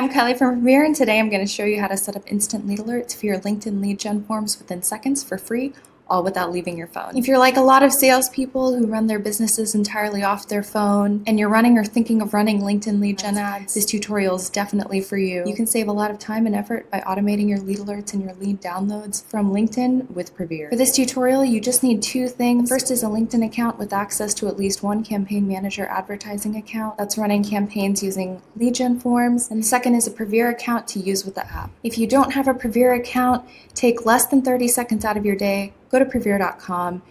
I'm Kylie from Privyr, and today I'm going to show you how to set up instant lead alerts for your LinkedIn lead gen forms within seconds for free, all without leaving your phone. If you're like a lot of salespeople who run their businesses entirely off their phone, and you're running or thinking of running LinkedIn lead gen ads, this tutorial is definitely for you. You can save a lot of time and effort by automating your lead alerts and your lead downloads from LinkedIn with Privyr. For this tutorial, you just need two things. First is a LinkedIn account with access to at least one campaign manager advertising account that's running campaigns using lead gen forms, and the second is a Privyr account to use with the app. If you don't have a Privyr account, take less than 30 seconds out of your day, go to Privyr.com,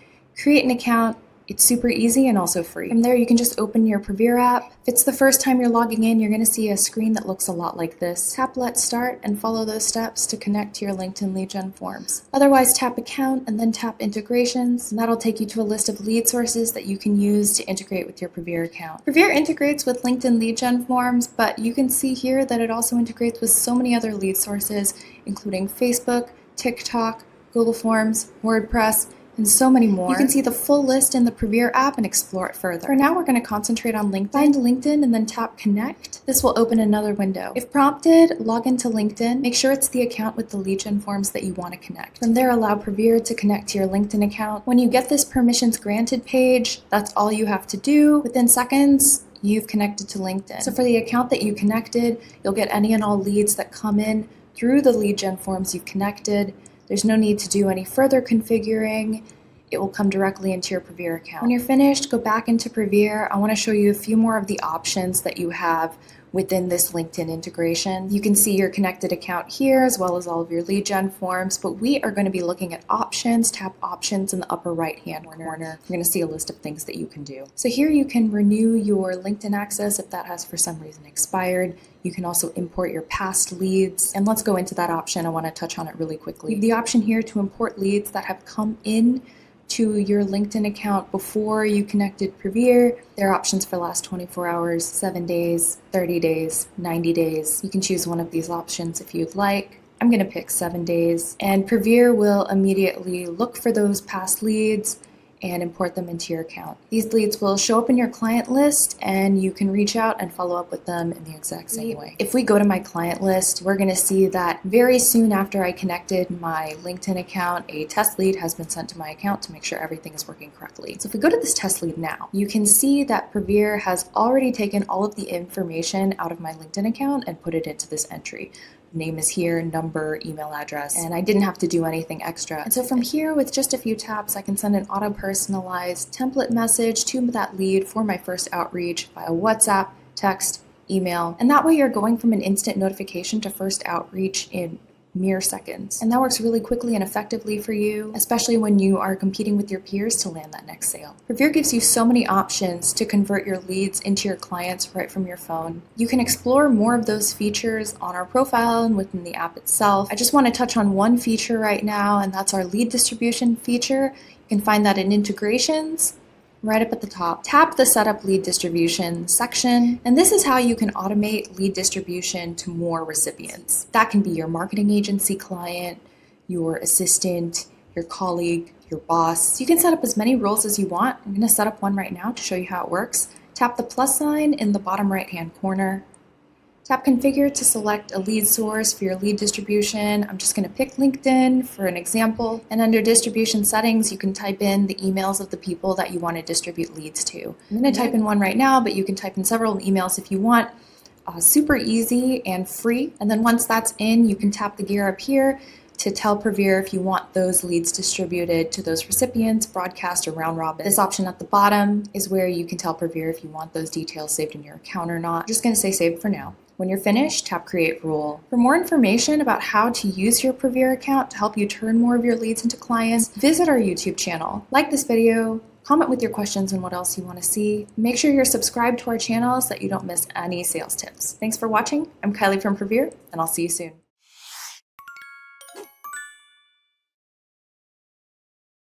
create an account. It's super easy and also free. From there, you can just open your Privyr app. If it's the first time you're logging in, you're going to see a screen that looks a lot like this. Tap Let's Start and follow those steps to connect to your LinkedIn lead gen forms. Otherwise, tap Account and then tap Integrations, and that'll take you to a list of lead sources that you can use to integrate with your Privyr account. Privyr integrates with LinkedIn lead gen forms, but you can see here that it also integrates with so many other lead sources, including Facebook, TikTok, Google Forms, WordPress, and so many more. You can see the full list in the Privyr app and explore it further. For now, we're going to concentrate on LinkedIn. Find LinkedIn and then tap Connect. This will open another window. If prompted, log into LinkedIn. Make sure it's the account with the lead gen forms that you want to connect. From there, allow Privyr to connect to your LinkedIn account. When you get this permissions granted page, that's all you have to do. Within seconds, you've connected to LinkedIn. So for the account that you connected, you'll get any and all leads that come in through the lead gen forms you've connected. There's no need to do any further configuring. It will come directly into your Privyr account. When you're finished, go back into Privyr. I want to show you a few more of the options that you have within this LinkedIn integration. You can see your connected account here as well as all of your lead gen forms, but we are going to be looking at options. Tap options in the upper right hand corner. You're going to see a list of things that you can do. So here you can renew your LinkedIn access if that has for some reason expired. You can also import your past leads, and let's go into that option. I want to touch on it really quickly. You have the option here to import leads that have come in to your LinkedIn account before you connected Privyr. There are options for last 24 hours, 7 days, 30 days, 90 days. You can choose one of these options if you'd like. I'm going to pick 7 days, and Privyr will immediately look for those past leads and import them into your account. These leads will show up in your client list, and you can reach out and follow up with them in the exact same way. If we go to my client list, we're going to see that very soon after I connected my LinkedIn account, a test lead has been sent to my account to make sure everything is working correctly. So if we go to this test lead now, you can see that Privyr has already taken all of the information out of my LinkedIn account and put it into this entry. Name is here, number, email address, and I didn't have to do anything extra. And so from here, with just a few taps, I can send an auto-personalized template message to that lead for my first outreach via WhatsApp, text, email, and that way you're going from an instant notification to first outreach in mere seconds. And that works really quickly and effectively for you, especially when you are competing with your peers to land that next sale. Privyr gives you so many options to convert your leads into your clients right from your phone. You can explore more of those features on our profile and within the app itself. I just want to touch on one feature right now, and that's our lead distribution feature. You can find that in integrations, right up at the top. Tap the Setup Lead Distribution section, and this is how you can automate lead distribution to more recipients. That can be your marketing agency client, your assistant, your colleague, your boss. You can set up as many roles as you want. I'm going to set up one right now to show you how it works. Tap the plus sign in the bottom right-hand corner. Tap Configure to select a lead source for your lead distribution. I'm just going to pick LinkedIn for an example. And under distribution settings, you can type in the emails of the people that you want to distribute leads to. I'm going to type in one right now, but you can type in several emails if you want. Super easy and free. And then once that's in, you can tap the gear up here to tell Privyr if you want those leads distributed to those recipients, broadcast, or round robin. This option at the bottom is where you can tell Privyr if you want those details saved in your account or not. I'm just going to say save for now. When you're finished, tap Create Rule. For more information about how to use your Privyr account to help you turn more of your leads into clients, visit our YouTube channel. Like this video, comment with your questions and what else you want to see. Make sure you're subscribed to our channel so that you don't miss any sales tips. Thanks for watching. I'm Kylie from Privyr, and I'll see you soon.